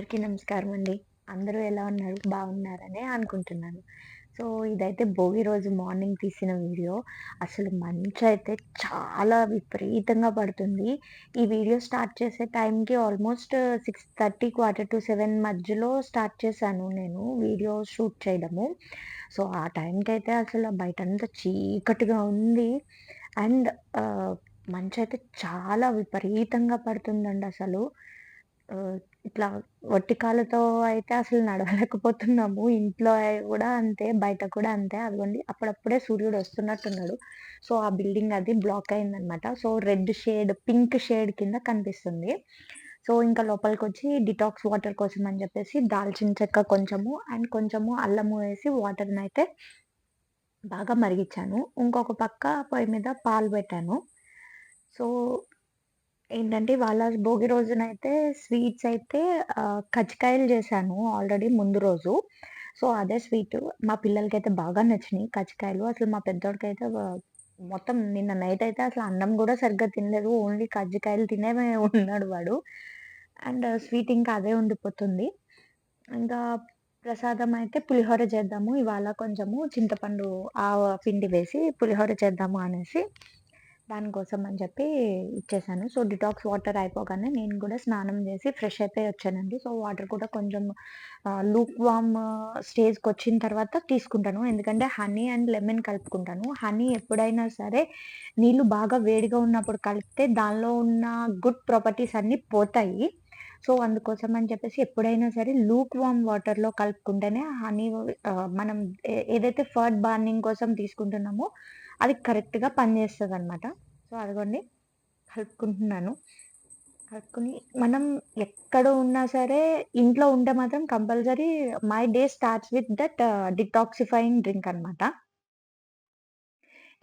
అందరికీ నమస్కారం అండి. అందరూ ఎలా ఉన్నారు? బాగున్నారనే అనుకుంటున్నాను. సో, ఇదైతే భోగి రోజు మార్నింగ్ తీసిన వీడియో. అసలు మంచయితే చాలా విపరీతంగా పడుతుంది. ఈ వీడియో స్టార్ట్ చేసే టైంకి ఆల్మోస్ట్ 6:30, క్వార్టర్ టు 7 మధ్యలో స్టార్ట్ చేశాను నేను వీడియో షూట్ చేయడము. సో, ఆ టైంకయితే అసలు బయటంతా చీకటిగా ఉంది. అండ్ ఆహ్, మంచయితే చాలా విపరీతంగా పడుతుందండి అసలు. ఆహ్, ఇట్లా ఒట్టి కాళ్ళతో అయితే అసలు నడవలేకపోతున్నాము. ఇంట్లో గూడా అంతే, బయట కూడా అంతే. అదిగోండి అప్పుడప్పుడే సూర్యుడు వస్తున్నట్టున్నాడు. సో, ఆ బిల్డింగ్ అది బ్లాక్ అయిందనమాట. So, red shade, pink shade కింద కనిపిస్తుంది. సో, ఇంకా లోపలికొచ్చి డిటాక్స్ వాటర్ కోసం అని జెప్పేసి దాల్చిన చెక్క కొంచెము అండ్ కొంచెము అల్లము వేసి వాటర్‌నైతే బాగా మరిగిచ్చాను. ఇంకొక పక్క పొయ్యి మీద పాలు పెట్టాను. సో, ఏంటంటే ఇవాళ భోగి రోజునైతే స్వీట్స్ అయితే కజ్జికాయలు చేశాను ఆల్రెడీ ముందు రోజు. సో, అదే స్వీటు మా పిల్లలకైతే బాగా నచ్చినియి కజ్జికాయలు. అసలు మా పెద్దోడికైతే మొత్తం నిన్న నైట్ అయితే అసలు అన్నం గూడా సరిగ్గా తినలేదు. ఓన్లీ కజ్జికాయలు తినే ఉన్నాడు వాడు. అండ్ స్వీట్ ఇంకా అదే ఉండిపోతుంది. ఇంకా ప్రసాదం అయితే పులిహోర చేద్దాము. ఇవాళ కొంచెము చింతపండు పిండి వేసి పులిహోర చేద్దాము అనేసి దానికోసం అని చెప్పి ఇచ్చేసాను. సో, డిటాక్స్ వాటర్ అయిపోగానే నేను కూడా స్నానం చేసి ఫ్రెష్ అయిపోయి వచ్చానండి. సో, వాటర్ కూడా కొంచెం లూక్ వార్మ్ స్టేజ్‌కొచ్చిన తర్వాత తీసుకుంటాను. ఎందుకంటే హనీ అండ్ లెమన్ కలుపుకుంటాను. హనీ ఎప్పుడైనా సరే నీళ్లు బాగా వేడిగా ఉన్నప్పుడు కలిపితే దానిలో ఉన్న గుడ్ ప్రాపర్టీస్ అన్నీ పోతాయి. సో, అందుకోసం అని చెప్పేసి ఎప్పుడైనా సరే లూక్ వార్మ్ వాటర్‌లో కలుపుకుంటేనే హనీ మనం ఏదైతే ఫర్డ్ బర్నింగ్ కోసం తీసుకుంటున్నామో అది కరెక్ట్‌గా పనిచేస్తదనమాట. సో, అదిగోండి కలుపుకుంటున్నాను. కలుపుకొని మనం ఎక్కడ ఉన్నా సరే ఇంట్లో ఉంటే మాత్రం compulsory my day starts with that detoxifying drink అనమాట.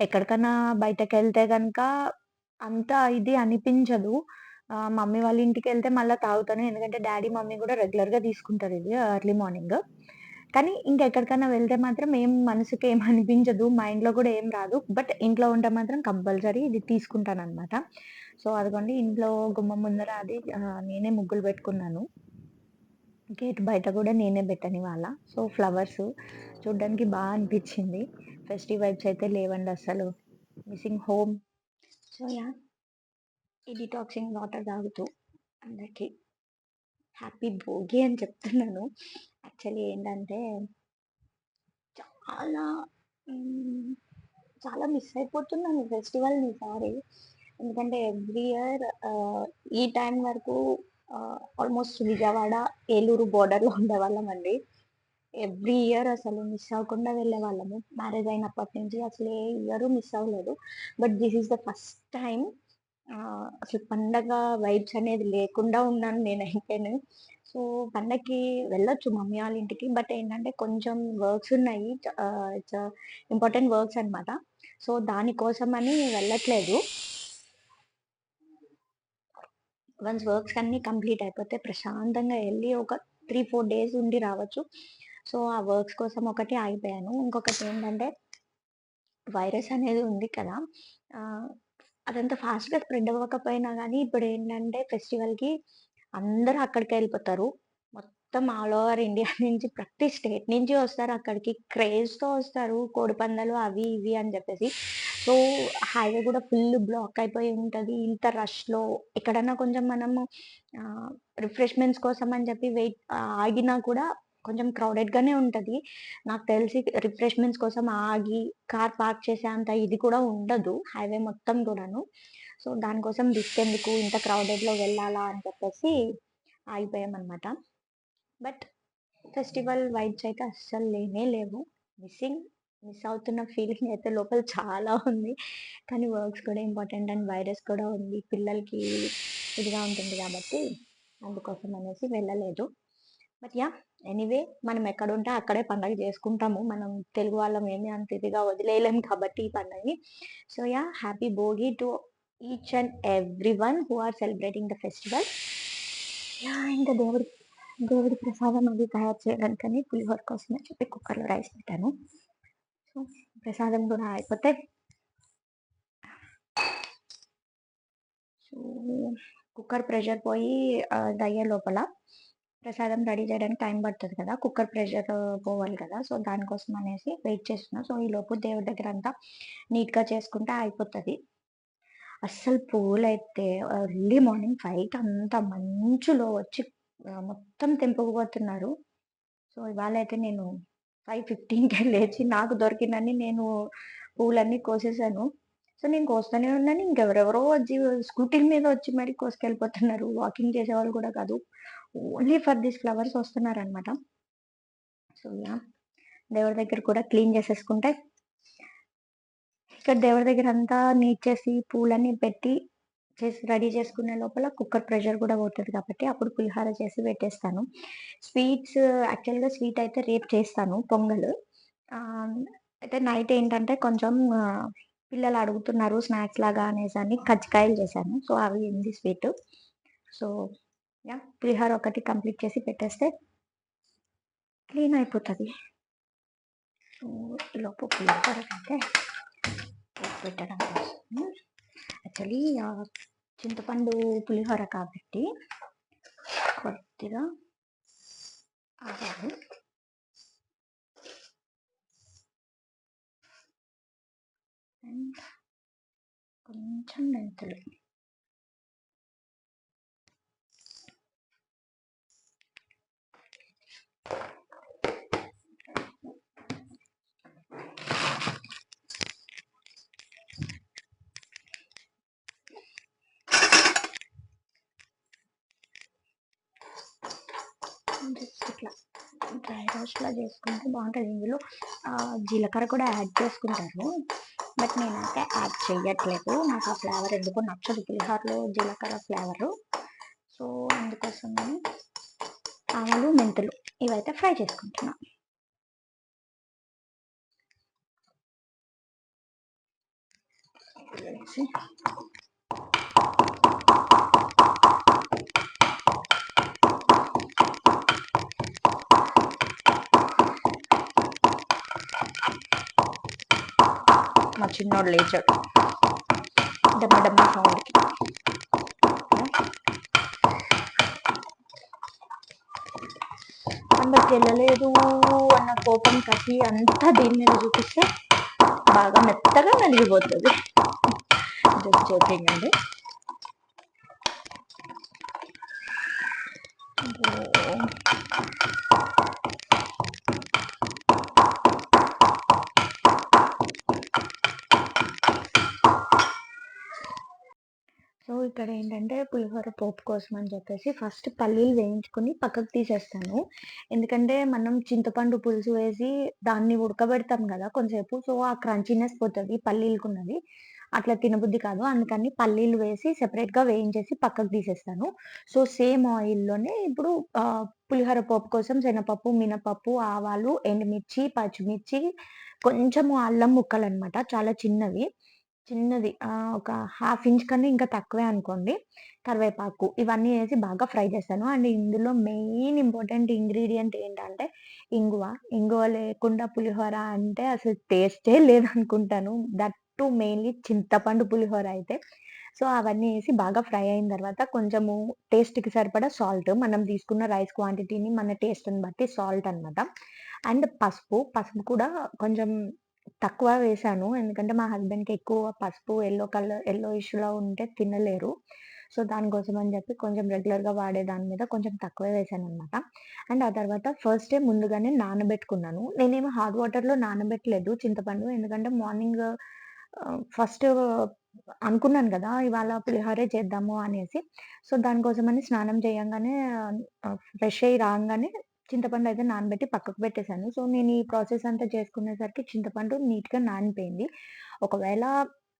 ఎక్కడికన్నా బయటకెళ్తే గనక అంత ఇది అనిపించదు. మమ్మీ వాళ్ళ ఇంటికెళ్తే మళ్ళా తాగుతాను. ఎందుకంటే డ్యాడీ, మమ్మీ గూడా రెగ్యులర్‌గా తీసుకుంటారు ఇది ఎర్లీ మార్నింగ్. కానీ ఇంకెక్కడికన్నా వెళ్తే మాత్రం ఏం మనసుకి ఏం అనిపించదు. మైండ్‌లో గూడా ఏం రాదు. బట్ ఇంట్లో ఉంటే మాత్రం కంపల్సరీ ఇది తీసుకుంటాననమాట. సో, అదిగోండి ఇంట్లో గుమ్మం ముందర అది నేనే ముగ్గులు పెట్టుకున్నాను. గేట్ బయట గూడా నేనే పెట్టానివాళ. సో, ఫ్లవర్సు చూడ్డానికి అనిపిచ్చింది. ఫెస్టివ్ వైబ్స్ అయితే లేవండి అస్సలు. Missing home. So, yeah! ఈ డిటాక్సింగ్ వాటర్ తాగుతూ అందరికి హ్యాపీ భోగి అని చెప్తున్నాను. యాక్చువల్లీ ఏంటంటే చాలా హ్మ్. చాలా మిస్ అయిపోతున్నాను ఫెస్టివల్‌ని ఈసారి. ఎందుకంటే ఎవ్రీ ఇయర్ ఈ టైం వరకు ఆల్‌మోస్ట్ విజయవాడ, ఏలూరు బోర్డర్‌లో ఉండేవాళ్ళమండి. ఎవ్రీ ఇయర్ అసలు మిస్ అవ్వకుండా వెళ్ళేవాళ్ళము. మ్యారేజ్ అయినప్పటి నుంచి అసలు ఏ ఇయరు మిస్ అవ్వలేదు. But this is the first time అసలు పండగ వైబ్స్ అనేది లేకుండా ఉన్నాను నేనైతేను. సో, పండగకి వెళ్ళొచ్చు మమ్మీ వాళ్ళ ఇంటికి. బట్ ఏంటంటే కొంచెం వర్క్స్ ఉన్నాయి. ఇట్స్ ఇంపార్టెంట్ వర్క్స్ అన్నమాట. సో, దానికోసమని వెళ్ళట్లేదు. వన్స్ వర్క్స్ అన్నీ కంప్లీట్ అయిపోతే ప్రశాంతంగా ఎళ్లి ఒక 3, 4 డేస్ ఉండి రావచ్చు. సో, ఆ వర్క్స్ కోసం ఒకటి ఆగిపోయాను. ఇంకొకటేంటంటే వైరస్ అనేది ఉంది కదా! ఆహ్, అదంత ఫాస్ట్‌గా స్ప్రెడ్ అవ్వకపోయినా గానీ, ఇప్పుడేంటంటే ఫెస్టివల్‌కి అందరూ అక్కడికే ఎళ్ళిపోతారు. మొత్తం ఆల్ ఓవర్ ఇండియా నుంచి ప్రతి స్టేట్ నుంచి వస్తారు అక్కడికి. క్రేజ్‌తో వస్తారు. కోడిపందాలు అవి ఇవి అని జెప్పేసి. సో, హైవే గూడా ఫుల్ బ్లాక్ అయిపోయి ఉంటది. ఇంత రష్‌లో ఎక్కడన్నా కొంచెం మనము ఆహ్, రిఫ్రెష్‌మెంట్స్ కోసం అని చెప్పి ఆగినా కూడా కొంచెం క్రౌడెడ్‌గానే ఉంటది. నాకు తెలిసి రిఫ్రెష్‌మెంట్స్ కోసం ఆగి కార్ పార్క్ చేసే అంత ఇది కూడా ఉండదు. హైవే మొత్తం గూడాను. సో, దానికోసం రిస్క్ ఎందుకు ఇంత క్రౌడెడ్‌లో వెళ్ళాలా అని చెప్పేసి ఆగిపోయామనమాట. బట్ ఫెస్టివల్ వైబ్స్ అయితే అస్సలు లేనే లేవు. మిస్సింగ్ మిస్ అవుతున్న ఫీలింగ్ అయితే లోపల చాలా ఉంది. కానీ వర్క్స్ కూడా ఇంపార్టెంట్ అండ్ వైరస్ కూడా ఉంది. పిల్లలకి ఇదిగా ఉంటుంది కాబట్టి అందుకోసం అనేసి వెళ్ళలేదు. But yeah! ఎనీవే మనం ఎక్కడుంటే అక్కడే పండగ చేసుకుంటాము. మనం తెలుగు వాళ్ళం ఏమి అంత ఇదిగా వదిలేయలేం కాబట్టి ఈ పండగని. So yeah! Happy Bhogi to each and everyone who are celebrating the festival. Yeah! ఇంకా దేవుడి ప్రసాదం అది తయారు చేయడానికని పులిహోర కోసం అని చెప్పి కుక్కర్‌లో రైస్ పెట్టాను. సో, ప్రసాదం కూడా అయిపోతే సో, కుక్కర్ ప్రెషర్ పోయి అదయ్యే లోపల ప్రసాదం రెడీ చేయడానికి టైం పడుతుంది కదా! కుక్కర్ ప్రెషర్ పోవాలి కదా! సో, దానికోసం అనేసి వెయిట్ చేస్తున్నా. సో, ఈలోపు దేవుడి దగ్గర అంతా నీట్‌గా చేసుకుంటే అయిపోతది. అస్సలు పూలైతే ఎర్లీ మార్నింగ్ 5కి అంతా మంచులో వచ్చి మొత్తం తెంపుకుపోతున్నారు. సో, ఇవాళైతే నేను 5:15కే లేచి నాకు దొరికినన్ని నేను పువ్వులన్నీ కోసేసాను. సో, నేను కోస్తూనే ఉన్నాను. ఇంకెవరెవరో వచ్చి స్కూటీల మీద వచ్చి మరి కోసుకెళ్ళిపోతున్నారు. వాకింగ్ చేసేవాళ్ళు కూడా కాదు. ఓన్లీ ఫర్ థీస్ ఫ్లవర్స్ వస్తున్నారనమాట. So, yeah! దేవుడి దగ్గర కూడా క్లీన్ చేసేసుకుంటే, ఇక్కడ దేవుడి దగ్గర అంతా నీట్ చేసి పూలన్నీ పెట్టి రెడీ చేసుకునే లోపల కుక్కర్ ప్రెషర్ కూడా పోతది కాబట్టి అప్పుడు పులిహోర చేసి పెట్టేస్తాను. స్వీట్స్ యాక్చువల్‌గా స్వీట్ అయితే రేపు చేస్తాను పొంగలు. ఆహ్, అయితే నైట్ ఏంటంటే కొంచెం పిల్లలు అడుగుతున్నారు స్నాక్స్ లాగా అనేసని కజ్జికాయలు చేశాను. సో, అవి ఉంది స్వీటు. So, yeah! పులిహోర ఒకటి కంప్లీట్ చేసి పెట్టేస్తే క్లీన్ అయిపోతది. సో, ఈలోపు పులిహోరకైతే పోపు పెట్టడం కోసం యాక్చువల్లీ చింతపండు పులిహోర కాబట్టి కొద్దిగా ఆవాలు, అండ్ కొంచెం మెంతులు. జస్ట్ ఇట్లా డ్రై రోస్ట్‌లా చేసుకుంటే బావుంటది. ఇందులో జీలకర్ర కూడా యాడ్ చేసుకుంటారు. బట్ నేనైతే యాడ్ చెయ్యట్లేదు. నాకు ఆ ఫ్లేవర్ ఎందుకో నచ్చదు పులిహోరలో జీలకర్ర ఫ్లేవరు. సో, అందుకోసమని ఆవాలు, మెంతులు ఇవైతే ఫ్రై చేసుకుంటున్నా. వేసి మా చిన్నోడు లేచాడు డమ్మ డమ్మ సౌండ్‌కి. పండగకెళ్ళలేదు అన్న కోపం, కసి అంతా దీని మీద చూపిస్తే బాగా మెత్తగా నలిగిపోతది. జస్ట్ జోకింగ్ అండి. సో, ఇక్కడ ఏంటంటే పులిహోర పోపు కోసం అని చెప్పేసి ఫస్ట్ పల్లీలు వేయించుకొని పక్కకు తీసేస్తాను. ఎందుకంటే మనం చింతపండు పులుసు వేసి దాన్ని ఉడకబెడతాం గదా కొంసేపు. సో, ఆ క్రంచీనెస్ పోతది పల్లీలకున్నది. అట్లా తినబుద్ధి కాదు. అందుకని పల్లీలు వేసి సెపరేట్‌గా వేయించేసి పక్కకు తీసేస్తాను. సో, సేమ్ ఆయిల్‌లోనే ఇప్పుడు పులిహోర పోపు కోసం శనగపప్పు, మినపప్పు, ఆవాలు, ఎండుమిర్చి, పచ్చిమిర్చి, కొంచెము అల్లం ముక్కలనమాట. చాలా చిన్నవి. చిన్నది ఒక హాఫ్ ఇంచ్ కన్నా ఇంకా తక్కువే అనుకోండి. కరివేపాకు ఇవన్నీ ఏసి బాగా ఫ్రై చేశాను. అండ్ ఇందులో మెయిన్ ఇంపార్టెంట్ ఇంగ్రీడియెంట్ ఏంటంటే ఇంగువ. ఇంగువ లేకుండా పులిహోర అంటే అసలు టేస్టే లేదనుకుంటాను. దట్ టూ మెయిన్‌లీ చింతపండు పులిహోర అయితే. సో, అవన్నీ ఏసి బాగా ఫ్రై అయిన తర్వాత కొంచెము టేస్ట్‌కి సరిపడా సాల్ట్, మనం తీసుకున్న రైస్ క్వాంటిటీని మన టేస్ట్‌ని బట్టి సాల్ట్ అనమాట. అండ్ పసుపు. పసుపు కూడా కొంచెం తక్కువ వేశాను. ఎందుకంటే మా హస్బెండ్‌కి ఎక్కువ పసుపు యెల్లోయిష్‌లో ఉంటే తినలేరు. సో, దానికోసం అని చెప్పి కొంచెం రెగ్యులర్‌గా వాడే దాని మీద కొంచెం తక్కువే వేశాననమాట. అండ్ ఆ తర్వాత ఫస్ట్ డే ముందుగానే నానబెట్టుకున్నాను. నేనేమో హాట్ వాటర్‌లో నానబెట్టలేదు చింతపండు. ఎందుకంటే మార్నింగ్ ఫస్ట్ అనుకున్నాను గదా! ఇవాళ పులిహోరే చేద్దాము అనేసి. సో, దానికోసమని స్నానం చేయంగానే ఫ్రెష్ అయ్యి రాంగానే చింతపండయితే నానబెట్టి పక్కకు పెట్టేసాను. సో, నేను ఈ ప్రాసెస్ అంతా చేసుకునేసరికి చింతపండు నీట్‌గా నానిపోయింది. ఒకవేళ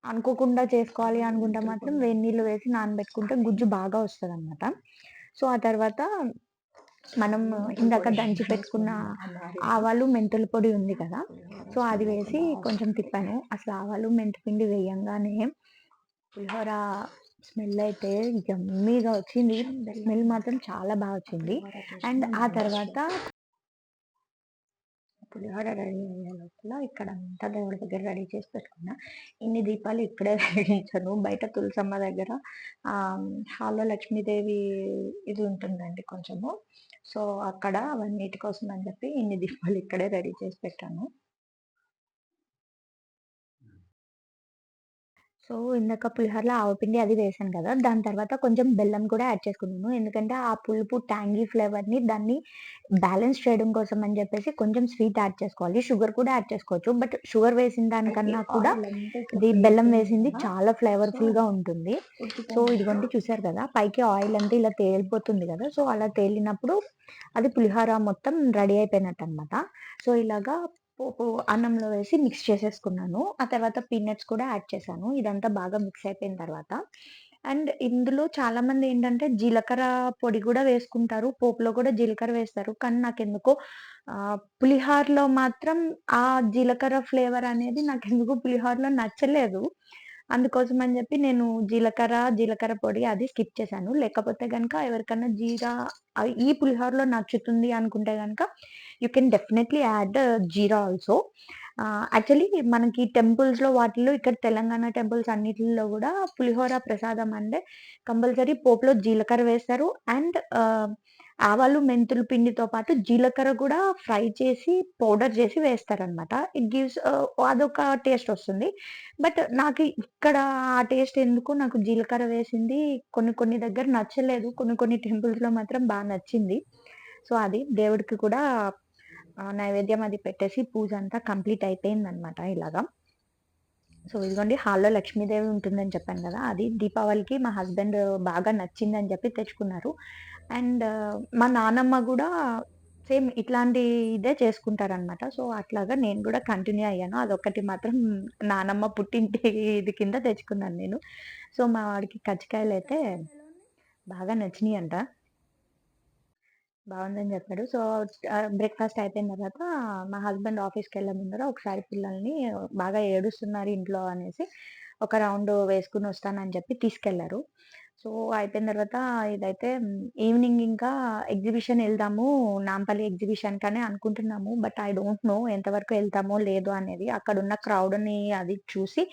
అనుకోకుండా చేసుకోవాలి అనుకుంటే మాత్రం వేడి నీళ్ళు వేసి నానబెట్టుకుంటే గుజ్జు బాగా వస్తదనమాట. సో, ఆ తర్వాత మనం ఇందాక దంచి పెట్టుకున్న ఆవాలు, మెంతుల పొడి ఉంది కదా! సో, అది వేసి కొంచెం తిప్పాను. అసలు ఆవాలు, మెంతిపిండి వేయంగానే పులిహోర స్మెల్ అయితే యమ్మీగా వచ్చింది. స్మెల్ మాత్రం చాలా బా వచ్చింది. అండ్ ఆ తర్వాత పులిహోర రెడీ అయ్యే లోపల ఇక్కడంతా దేవుడి దగ్గర రెడీ చేసి పెట్టుకున్నా. ఇన్ని దీపాలు ఇక్కడే వెలిగించను. బయట తులసమ్మ దగ్గర హాల్‌లో లక్ష్మీదేవి ఇది ఉంటుందండి కొంచెము. సో, అక్కడ అవన్నిటి కోసం అని చెప్పి ఇన్ని దీపాలు ఇక్కడే రెడీ చేసి పెట్టాను. సో, ఇందాక పులిహోరలో ఆవపిండి అది వేసాను కదా! దాని తర్వాత కొంచెం బెల్లం కూడా యాడ్ చేసుకున్నాను. ఎందుకంటే ఆ పులుపు టాంగీ ఫ్లేవర్‌ని దాన్ని బ్యాలెన్స్ చేయడం కోసం అని చెప్పేసి కొంచెం స్వీట్ యాడ్ చేసుకోవాలి. షుగర్ కూడా యాడ్ చేసుకోవచ్చు. బట్ షుగర్ వేసిన దానికన్నా కూడా ఇది బెల్లం వేసింది చాలా ఫ్లేవర్‌ఫుల్‌గా ఉంటుంది. సో, ఇదిగోండి చూసారు కదా! పైకి ఆయిల్ అంతా ఇలా తేలిపోతుంది కదా! సో, అలా తేలినప్పుడు అది పులిహోర మొత్తం రెడీ అయిపోయినట్టనమాట. సో, ఇలాగా పోపు అన్నంలో వేసి మిక్స్ చేసేసుకున్నాను. ఆ తర్వాత పీనట్స్ కూడా యాడ్ చేశాను. ఇదంతా బాగా మిక్స్ అయిపోయిన తర్వాత అండ్ ఇందులో చాలామందేంటంటే జీలకర్ర పొడి గూడా వేసుకుంటారు. పోపులో కూడా జీలకర్ర వేస్తారు. కానీ నాకెందుకో పులిహోరలో మాత్రం ఆ జీలకర్ర ఫ్లేవర్ అనేది నాకెందుకో పులిహోరలో నచ్చలేదు. అందుకోసం అని జెప్పి నేను జీలకర్ర పొడి అది స్కిప్ చేశాను. లేకపోతే గనక ఎవరికన్నా ఈ పులిహోరలో నచ్చుతుంది అనుకుంటే గనక you can definitely add jeera also. Actually మనకి టెంపుల్స్‌లో వాటిల్లో ఇక్కడ తెలంగాణ టెంపుల్స్ అన్నిటిల్లో గూడా పులిహోర ప్రసాదం అంటే కంపల్సరీ పోపులో జీలకర్ర వేస్తారు. అండ్ ఆవాలు, మెంతులు పిండితో పాటు జీలకర్ర గూడా ఫ్రై చేసి పౌడర్ చేసి వేస్తారనమాట. ఇట్ గివ్స్ అదొక టేస్ట్ వస్తుంది. బట్ నాకు ఇక్కడ ఆ టేస్ట్ ఎందుకో నాకు జీలకర్ర వేసింది కొన్ని కొన్ని దగ్గర నచ్చలేదు. కొన్ని కొన్ని టెంపుల్స్‌లో మాత్రం బా నచ్చింది. సో, అది దేవుడికి కూడా నైవేద్యం అది పెట్టేసి పూజ అంతా కంప్లీట్ అయిపోయిందనమాట ఇలాగా. సో, ఇదిగోండి హాల్‌లో లక్ష్మీదేవి ఉంటుందని చెప్పాను గదా! అది దీపావళికి మా హస్బెండ్ బాగా నచ్చిందని చెప్పి తెచ్చుకున్నారు. అండ్ మా నానమ్మ గూడా సేమ్ ఇట్లాంటి ఇదే చేసుకుంటారనమాట. సో, అట్లాగా నేను గూడా కంటిన్యూ అయ్యాను. అదొక్కటి మాత్రం నానమ్మ పుట్టింటి ఇది కింద తెచ్చుకున్నాను నేను. సో, మా వాడికి కజ్జికాయలైతే బాగా నచ్చినియంట. బావుందని జెప్పాడు. సో, బ్రేక్‌ఫాస్ట్ అయిపోయిన తర్వాత మా హస్బెండ్ ఆఫీస్‌కెళ్ళే ముందర ఒకసారి పిల్లల్ని బాగా ఏడుస్తున్నారు ఇంట్లో అనేసి, ఒక రౌండ్ వేసుకొనొస్తానని జెప్పి తీసుకెళ్లారు. సో, అయిపోయిన తర్వాత ఇదైతే ఈవినింగ్ ఇంకా ఎగ్జిబిషన్ ఎళ్దాము, నాంపల్లి ఎగ్జిబిషన్‌కని అనుకుంటున్నాము. బట్ ఐ డోంట్ నో ఎంతవరకు ఎళ్తామో లేదో అనేది. అక్కడున్న క్రౌడ్‌ని అది చూసి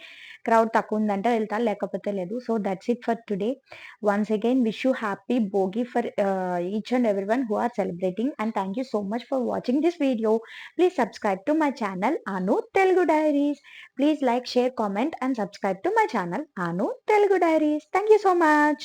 క్రౌడ్ తక్కువుందంటే ఎళ్తా, లేకపోతే లేదు. So, that's it for today. Once again, wish you happy Bogi for each and everyone who are celebrating. And thank you so much for watching this video. Please subscribe to my channel, Anu Telugu Diaries. Please like, share, comment, and subscribe to my channel, Anu Telugu Diaries. Thank you so much.